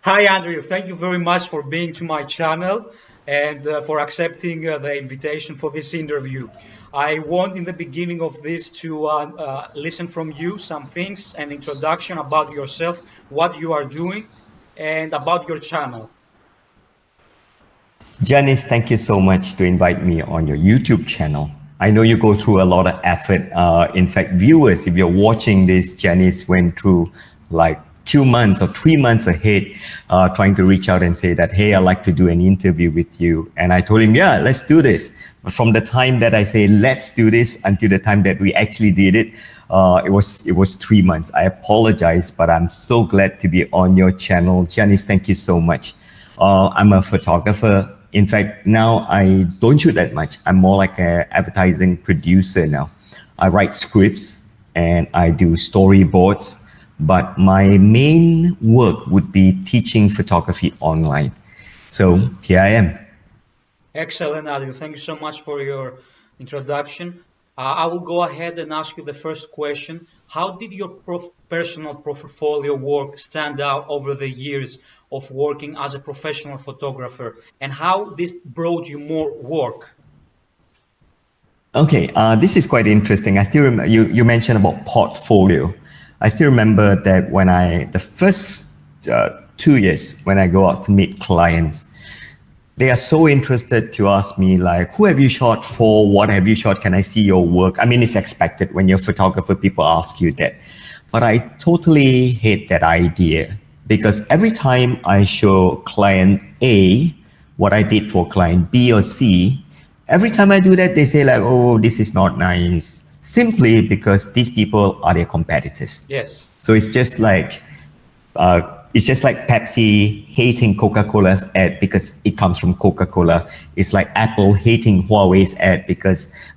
Hi, Andrew. Thank you very much for being to my channel and for accepting the invitation for this interview. I want in the beginning of this to listen from you some things, an introduction about yourself, what you are doing, and about your channel. Janice, thank you so much to invite me on your YouTube channel. I know you go through a lot of effort. In fact, viewers, if you're watching this, Janice went through like 2 months or 3 months ahead trying to reach out and say that, hey, I'd like to do an interview with you. And I told him, yeah, let's do this. But from the time that I say, let's do this until the time that we actually did it, it was 3 months. I apologize, but I'm so glad to be on your channel. Janice, thank you so much. I'm a photographer. In fact, now I don't shoot that much. I'm more like an advertising producer now. I write scripts and I do storyboards, but my main work would be teaching photography online. So here I am. Excellent, Andrew. Thank you so much for your introduction. I will go ahead and ask you the first question. How did your personal portfolio work stand out over the years of working as a professional photographer, and how this brought you more work? Okay, this is quite interesting. I still remember you mentioned about portfolio. I still remember that when the first 2 years when I go out to meet clients, they are so interested to ask me like, who have you shot for? What have you shot? Can I see your work? I mean, it's expected when you're a photographer, people ask you that. But I totally hate that idea because every time I show client A what I did for client B or C, every time I do that, they say like, oh, this is not nice. Simply because these people are their competitors. Yes. So it's just like Pepsi hating Coca-Cola's ad because it comes from Coca-Cola. It's like Apple hating Huawei's ad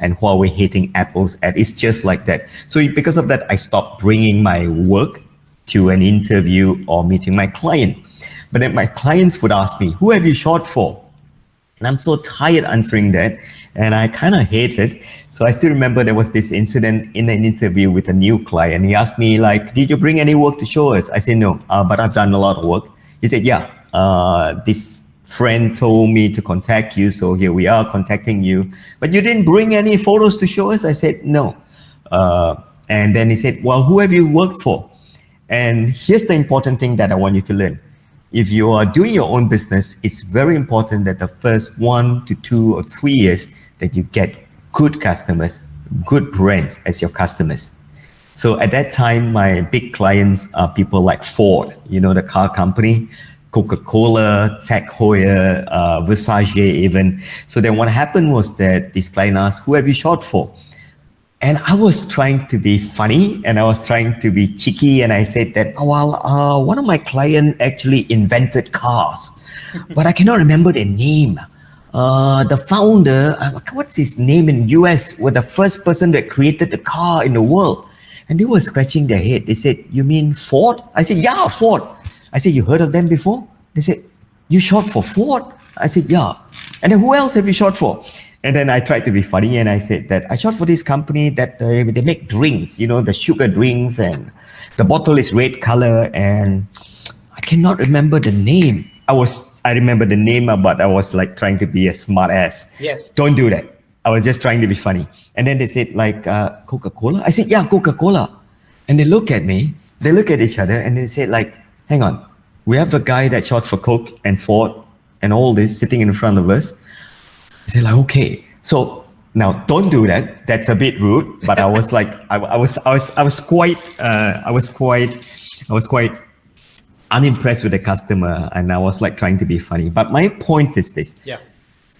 and Huawei hating Apple's ad. It's just like that. So because of that, I stopped bringing my work to an interview or meeting my client. But then my clients would ask me, who have you shot for? And I'm so tired answering that, and I kind of hate it. So I still remember there was this incident in an interview with a new client. He asked me like, did you bring any work to show us? I said, no, but I've done a lot of work. He said, yeah, this friend told me to contact you. So here we are contacting you, but you didn't bring any photos to show us. I said, no. And then he said, well, who have you worked for? And here's the important thing that I want you to learn. If you are doing your own business, it's very important that the first 1 to 2 or 3 years that you get good customers, good brands as your customers. So at that time, my big clients are people like Ford, you know, the car company, Coca-Cola, Tag Heuer, Versace even. So then what happened was that this client asked, who have you shot for? And I was trying to be funny and I was trying to be cheeky. And I said that, oh, well, one of my clients actually invented cars, but I cannot remember their name. The founder, what's his name in US, was the first person that created the car in the world. And they were scratching their head. They said, you mean Ford? I said, yeah, Ford. I said, you heard of them before? They said, you shot for Ford? I said, yeah. And then who else have you shot for? And then I tried to be funny and I said that I shot for this company that they make drinks, you know, the sugar drinks, and the bottle is red color, and I cannot remember the name. I remember the name, but I was like trying to be a smart ass. Yes. Don't do that. I was just trying to be funny. And then they said like Coca-Cola. I said, yeah, Coca-Cola. And they look at me, they look at each other and they said like, hang on, we have a guy that shot for Coke and Ford and all this sitting in front of us. I said like, okay, so now don't do that. That's a bit rude. But I was like, I was quite unimpressed with the customer, and I was like trying to be funny. But my point is this. Yeah.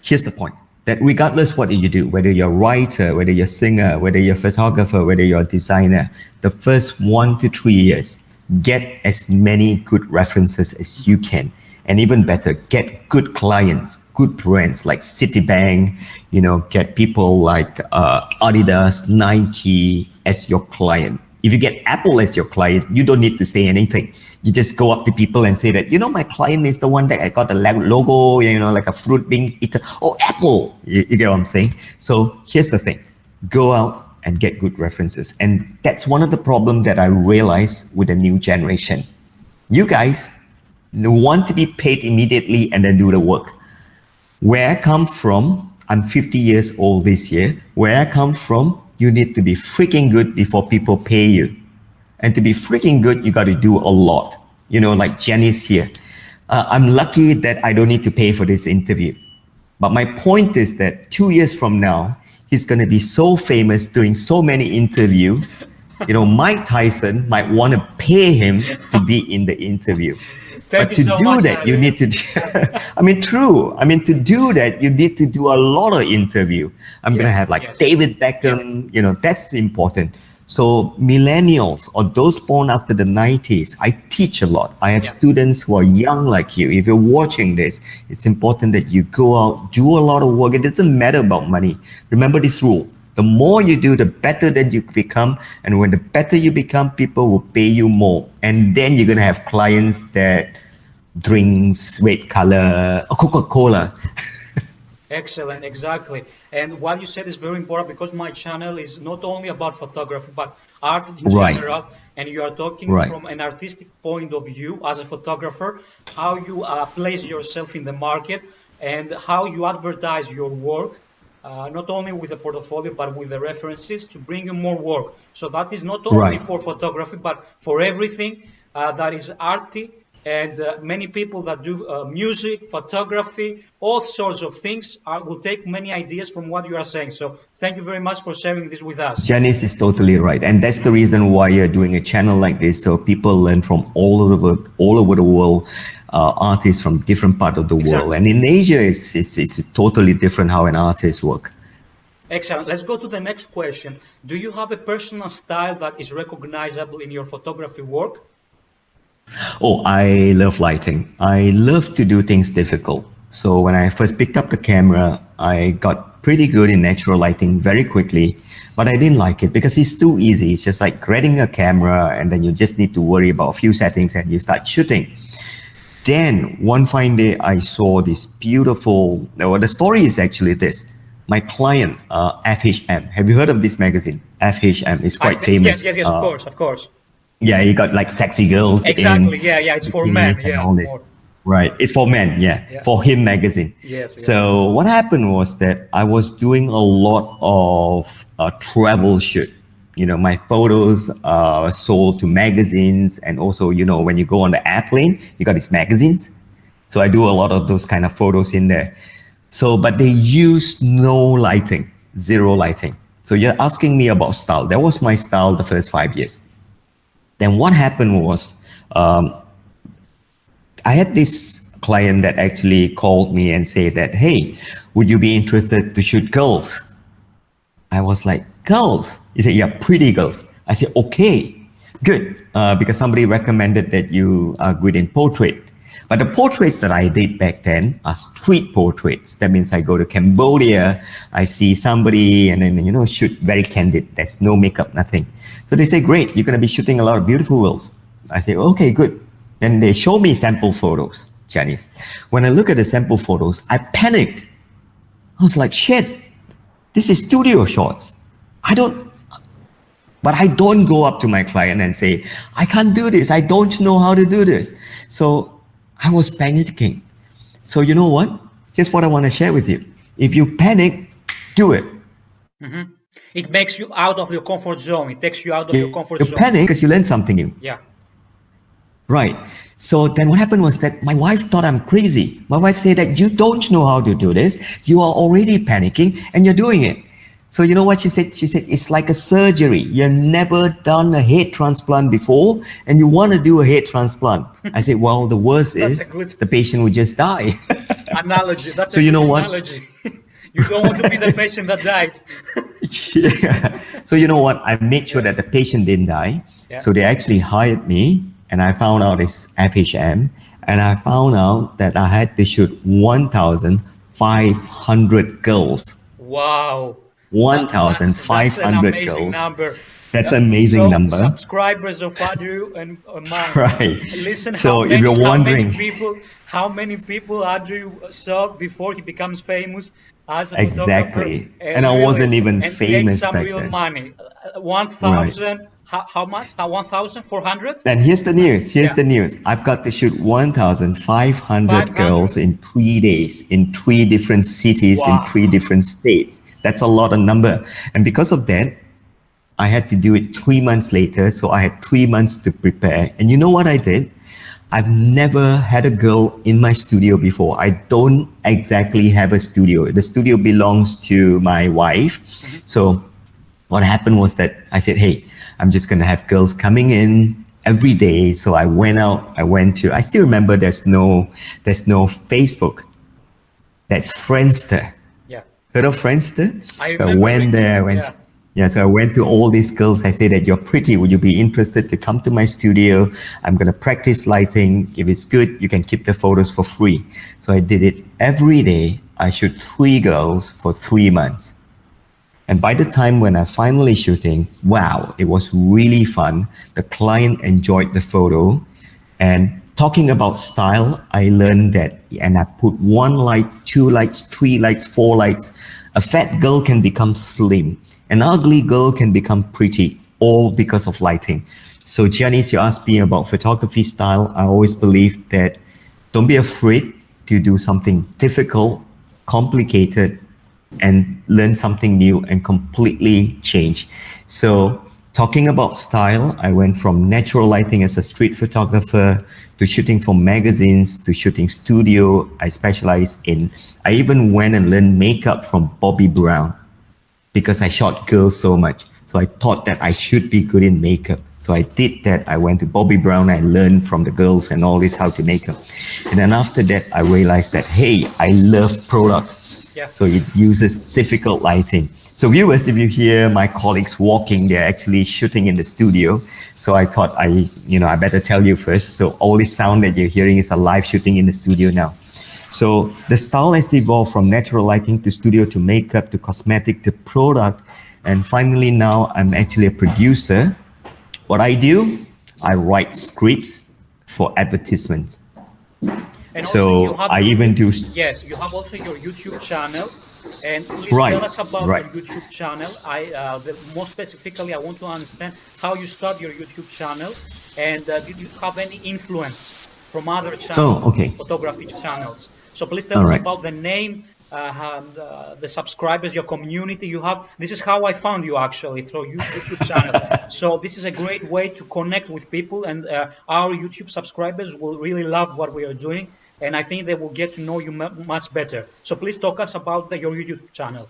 Here's the point: that regardless what you do, whether you're a writer, whether you're a singer, whether you're a photographer, whether you're a designer, the first 1 to 3 years, get as many good references as you can. And even better, get good clients, good brands like Citibank, you know, get people like Adidas, Nike as your client. If you get Apple as your client, you don't need to say anything. You just go up to people and say that, you know, my client is the one that I got the logo, you know, like a fruit being eaten. Oh, Apple, you get what I'm saying? So here's the thing, go out and get good references. And that's one of the problems that I realized with the new generation. You guys want to be paid immediately and then do the work. Where I come from, I'm 50 years old this year. Where I come from, you need to be freaking good before people pay you. And to be freaking good, you got to do a lot. You know, like Jenny's here. I'm lucky that I don't need to pay for this interview. But my point is that 2 years from now, he's going to be so famous doing so many interviews. You know, Mike Tyson might want to pay him to be in the interview. Thank But you to so do much, that, you Andrew. need to, I mean, true. I mean, to do that, you need to do a lot of interview. I'm going to have like Yes. David Beckham, you know, that's important. So millennials or those born after the 90s, I teach a lot. I have students who are young like you. If you're watching this, it's important that you go out, do a lot of work. It doesn't matter about money. Remember this rule. The more you do, the better that you become. And when the better you become, people will pay you more. And then you're going to have clients that drinks red color, or Coca-Cola. Excellent, exactly. And what you said is very important because my channel is not only about photography, but art in general. And you are talking from an artistic point of view as a photographer, how you place yourself in the market and how you advertise your work, not only with the portfolio, but with the references to bring you more work. So that is not only for photography, but for everything that is arty. And many people that do music, photography, all sorts of things will take many ideas from what you are saying. So thank you very much for sharing this with us. Janice is totally right. And that's the reason why you're doing a channel like this. So people learn from all over the world, artists from different part of the world. And in Asia, it's totally different how an artist work. Excellent. Let's go to the next question. Do you have a personal style that is recognizable in your photography work? Oh, I love lighting. I love to do things difficult. So when I first picked up the camera, I got pretty good in natural lighting very quickly, but I didn't like it because it's too easy. It's just like grabbing a camera and then you just need to worry about a few settings and you start shooting. Then one fine day, I saw this beautiful, well, the story is actually this. My client, FHM, have you heard of this magazine? FHM is quite famous. Yes, of course. Yeah, you got like sexy girls. Exactly. It's for men. And all this. Right. It's for men. For him magazine. So what happened was that I was doing a lot of travel shoot. You know, my photos are sold to magazines, and also, you know, when you go on the airplane, you got these magazines. So I do a lot of those kind of photos in there. So, but they use no lighting, zero lighting. So you're asking me about style. That was my style the first 5 years. Then what happened was, I had this client that actually called me and said that, hey, would you be interested to shoot girls? I was like, girls? He said, yeah, pretty girls. I said, okay, good, because somebody recommended that you are good in portrait. But the portraits that I did back then are street portraits. That means I go to Cambodia, I see somebody and then, you know, shoot very candid. There's no makeup, nothing. So they say, great, you're going to be shooting a lot of beautiful girls. I say, okay, good. Then they show me sample photos, Janice. When I look at the sample photos, I panicked. I was like, shit, this is studio shots. But I don't go up to my client and say, I can't do this. I don't know how to do this. So I was panicking. So you know what? Here's what I want to share with you. If you panic, do it. Mm-hmm. It makes you out of your comfort zone. It takes you out of your comfort zone. You panic because you learn something new. Yeah. Right. So then what happened was that my wife thought I'm crazy. My wife said that you don't know how to do this. You are already panicking and you're doing it. So you know what she said? She said, it's like a surgery. You've never done a head transplant before and you want to do a head transplant. I said, well, the worst is the patient will just die. Analogy. That's so a you good know what? Analogy. You don't want to be the patient that died. Yeah. So you know what? I made sure that the patient didn't die. Yeah. So they actually hired me and I found out it's FHM and I found out that I had to shoot 1,500 girls. Wow. 1,500 girls. Number. That's an amazing number. Subscribers of Andrew and mine. Right. Listen, so if you're wondering, how many people Andrew saw before he becomes famous as a exactly. And I wasn't even famous some back real then. money. 1,500 How much? 1,400? And here's the news. Here's Yeah. the news. I've got to shoot 1,500 500. girls in 3 days, in 3 different cities, in Wow. 3 different states. That's a lot of number. And because of that, I had to do it 3 months later. So I had 3 months to prepare. And you know what I did? I've never had a girl in my studio before. I don't exactly have a studio. The studio belongs to my wife. Mm-hmm. So what happened was that I said, hey, I'm just going to have girls coming in every day. So I went out, I still remember there's no Facebook. That's Friendster. Yeah. Heard of Friendster? I So I remember went it. there, Yeah. so I went to all these girls. I said that you're pretty. Would you be interested to come to my studio? I'm going to practice lighting. If it's good, you can keep the photos for free. So I did it every day. I shoot 3 girls for 3 months. And by the time when I finally shooting, wow, it was really fun. The client enjoyed the photo. And talking about style, I learned that, and I put 1 light, 2 lights, 3 lights, 4 lights. A fat girl can become slim. An ugly girl can become pretty, all because of lighting. So Janice, you asked me about photography style. I always believe that don't be afraid to do something difficult, complicated, and learn something new and completely change. So talking about style, I went from natural lighting as a street photographer to shooting for magazines to shooting studio. I even went and learned makeup from Bobby Brown because I shot girls so much. So I thought that I should be good in makeup. So I did that. I went to Bobby Brown. I learned from the girls and all this how to make up. And then after that, I realized that, hey, I love product. Yeah. So it uses difficult lighting. So viewers, if you hear my colleagues walking, they're actually shooting in the studio. So I thought I better tell you first. So all this sound that you're hearing is a live shooting in the studio now. So the style has evolved from natural lighting to studio to makeup to cosmetic to product. And finally now I'm actually a producer. What I do, I write scripts for advertisements. And So also you have I even do. Yes, you have also your YouTube channel. And please Right, tell us about right. your YouTube channel. More specifically, I want to understand how you start your YouTube channel, and did you have any influence from other channels, Okay. photography channels? So please tell All us right. about the name, and, the subscribers, your community you have. This is how I found you actually through your YouTube channel. So this is a great way to connect with people, and our YouTube subscribers will really love what we are doing. And I think they will get to know you much better. So please talk us about your YouTube channel.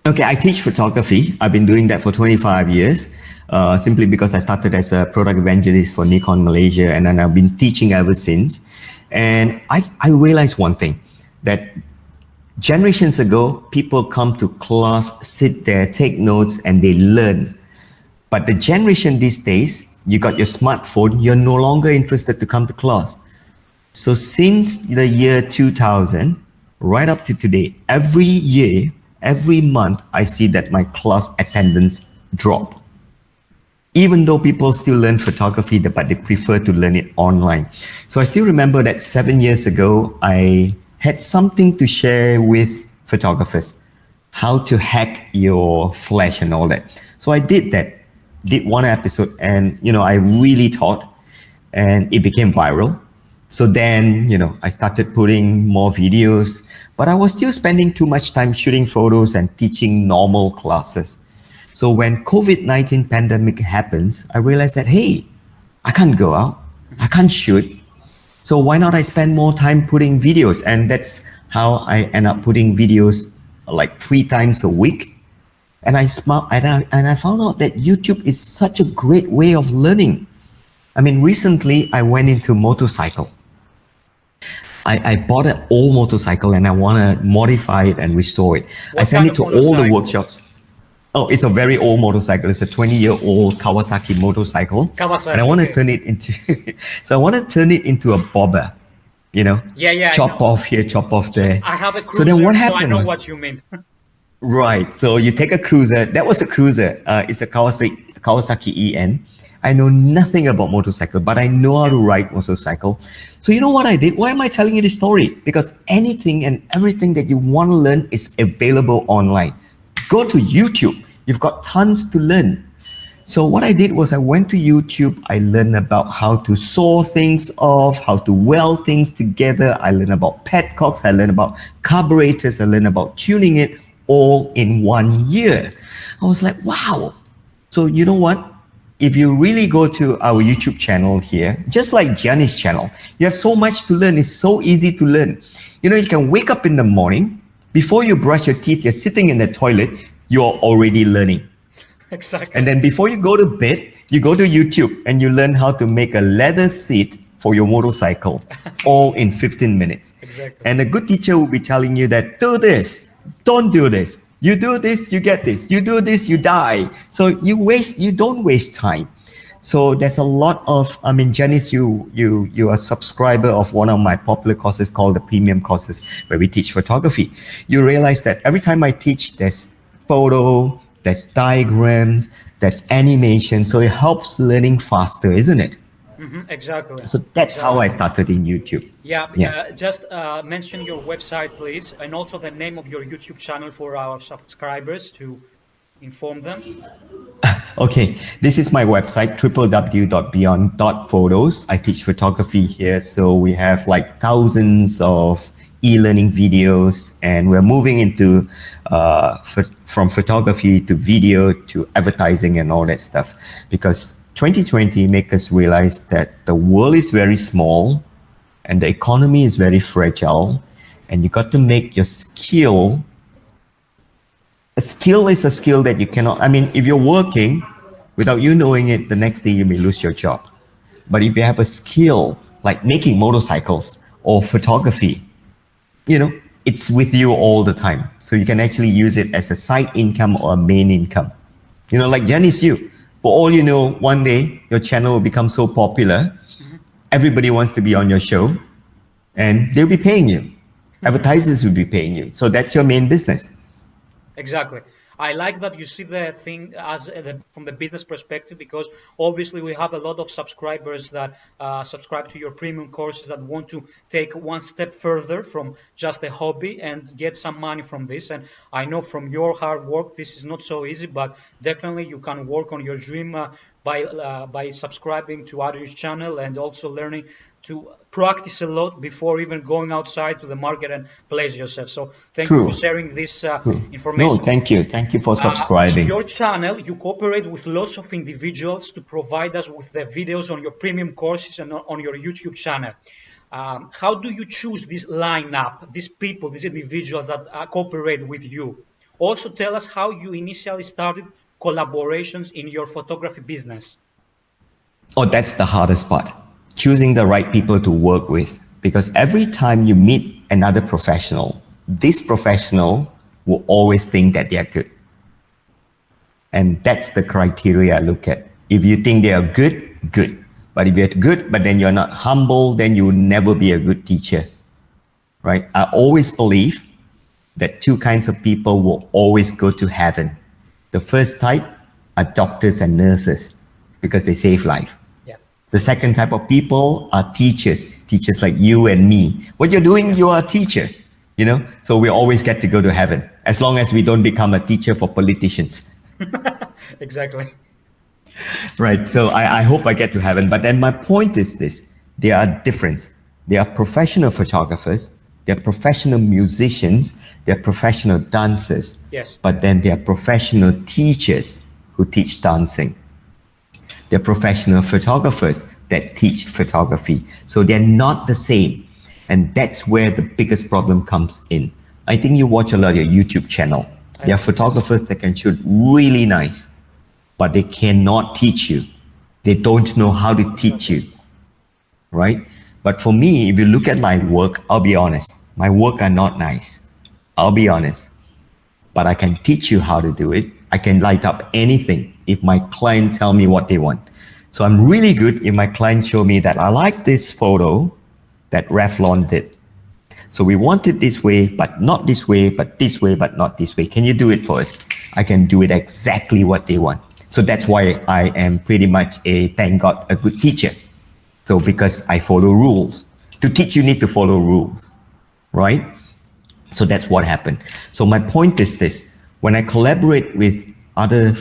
Okay, I teach photography. I've been doing that for 25 years, simply because I started as a product evangelist for Nikon Malaysia, and then I've been teaching ever since. And I realized one thing, that generations ago, people come to class, sit there, take notes, and they learn. But the generation these days, you got your smartphone, you're no longer interested to come to class. So since the year 2000, right up to today, every year, every month, I see that my class attendance drop. Even though people still learn photography, but they prefer to learn it online. So I still remember that 7 years ago, I had something to share with photographers, how to hack your flash and all that. So I did that, did 1 episode, and I really taught, and it became viral. So then, I started putting more videos, but I was still spending too much time shooting photos and teaching normal classes. So when COVID-19 pandemic happens, I realized that, hey, I can't go out, I can't shoot. So why not I spend more time putting videos? And that's how I end up putting videos like 3 times a week. And I found out that YouTube is such a great way of learning. I mean, recently I went into motorcycle. I bought an old motorcycle and I want to modify it and restore it. I What sent kind it to of all the motorcycle? workshops. Oh, it's a very old motorcycle. It's a 20-year-old Kawasaki motorcycle. Kawasaki, And I want to okay. turn it into, so I want to turn it into a bobber, Yeah, I chop know. off here, chop off there. I have a So cruiser, then what so I happened know was, what you mean. right. So you take a cruiser. That was a cruiser. It's a Kawasaki EN. I know nothing about motorcycle, but I know how to ride motorcycle. So you know what I did? Why am I telling you this story? Because anything and everything that you want to learn is available online. Go to YouTube. You've got tons to learn. So what I did was I went to YouTube. I learned about how to saw things off, how to weld things together. I learned about petcocks. I learned about carburetors. I learned about tuning it all in 1 year. I was like, wow. So you know what? If you really go to our YouTube channel here, just like Gianni's channel, you have so much to learn. It's so easy to learn. You know, you can wake up in the morning, before you brush your teeth, you're sitting in the toilet, you're already learning. Exactly. And then before you go to bed, you go to YouTube and you learn how to make a leather seat for your motorcycle, all in 15 minutes. Exactly. And a good teacher will be telling you that, do this, don't do this. You do this, you get this. You do this, you die. So you don't waste time. So there's a lot of, I mean, Janice, you are a subscriber of one of my popular courses called the premium courses, where we teach photography. You realize that every time I teach, there's photo, there's diagrams, there's animation. So it helps learning faster, isn't it? Exactly. So that's how I started in YouTube. Yeah. Just mention your website, please, and also the name of your YouTube channel for our subscribers to inform them. Okay, this is my website, www.beyond.photos. I teach photography here, so we have like thousands of e-learning videos, and we're moving into from photography to video to advertising and all that stuff, because 2020 make us realize that the world is very small and the economy is very fragile, and you got to make your skill. A skill is a skill that you cannot, I mean, if you're working without you knowing it, the next day you may lose your job. But if you have a skill like making motorcycles or photography, you know, it's with you all the time. So you can actually use it as a side income or a main income. You know, like Janice, you, for all you know, one day your channel will become so popular, everybody wants to be on your show, and they'll be paying you. Advertisers will be paying you. So that's your main business. Exactly. I like that you see the thing as from the business perspective, because obviously we have a lot of subscribers that subscribe to your premium courses that want to take one step further from just a hobby and get some money from this. And I know from your hard work, this is not so easy, but definitely you can work on your dream by subscribing to Andrew's channel and also learning to practice a lot before even going outside to the market and place yourself. So thank you for sharing this information. No, thank you. Thank you for subscribing. In your channel, you cooperate with lots of individuals to provide us with the videos on your premium courses and on your YouTube channel. How do you choose this lineup, these people, these individuals that cooperate with you? Also tell us how you initially started collaborations in your photography business. Oh, that's the hardest part. Choosing the right people to work with. Because every time you meet another professional, this professional will always think that they are good. And that's the criteria I look at. If you think they are good, good. But if you're good, but then you're not humble, then you'll never be a good teacher, right? I always believe that two kinds of people will always go to heaven. The first type are doctors and nurses because they save life. Yeah. The second type of people are teachers like you and me. What you're doing, you are a teacher, you know? So we always get to go to heaven as long as we don't become a teacher for politicians. Exactly. Right. So I hope I get to heaven. But then my point is this. There are different. They are professional photographers. They're professional musicians. They're professional dancers. Yes. But then they're professional teachers who teach dancing. They're professional photographers that teach photography. So they're not the same. And that's where the biggest problem comes in. I think you watch a lot of your YouTube channel. There are photographers that can shoot really nice, but they cannot teach you. They don't know how to teach you, right? But for me, if you look at my work, I'll be honest. My work are not nice. I'll be honest. But I can teach you how to do it. I can light up anything if my client tell me what they want. So I'm really good if my client show me that I like this photo that Revlon did. So we want it this way, but not this way, but this way, but not this way. Can you do it for us? I can do it exactly what they want. So that's why I am pretty much thank God, a good teacher. So because I follow rules. To teach, you need to follow rules, right? So that's what happened. So my point is this. When I collaborate with other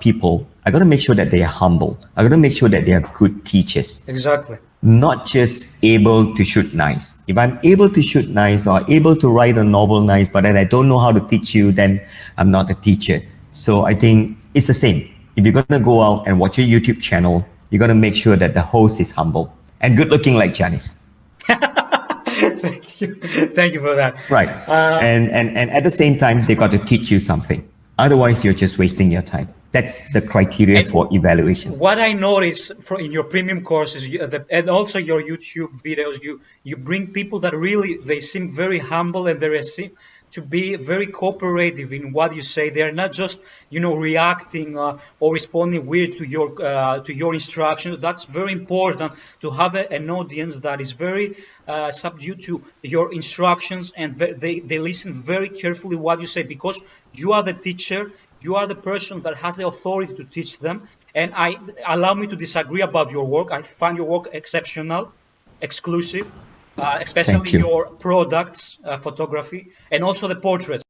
people, I got to make sure that they are humble. I got to make sure that they are good teachers. Exactly. Not just able to shoot nice. If I'm able to shoot nice or able to write a novel nice, but then I don't know how to teach you, then I'm not a teacher. So I think it's the same. If you're going to go out and watch a YouTube channel, you got to make sure that the host is humble and good looking like Janice. Thank you. Thank you for that. Right. And at the same time, they got to teach you something. Otherwise, you're just wasting your time. That's the criteria for evaluation. What I notice in your premium courses and also your YouTube videos, you bring people that really, they seem very humble and they seem to be very cooperative in what you say. They're not just, reacting or responding weird to your instructions. That's very important, to have an audience that is very subdued to your instructions, and they listen very carefully what you say, because you are the teacher. You are the person that has the authority to teach them. And allow me to disagree about your work. I find your work exceptional, exclusive, especially your products, photography, and also the portraits.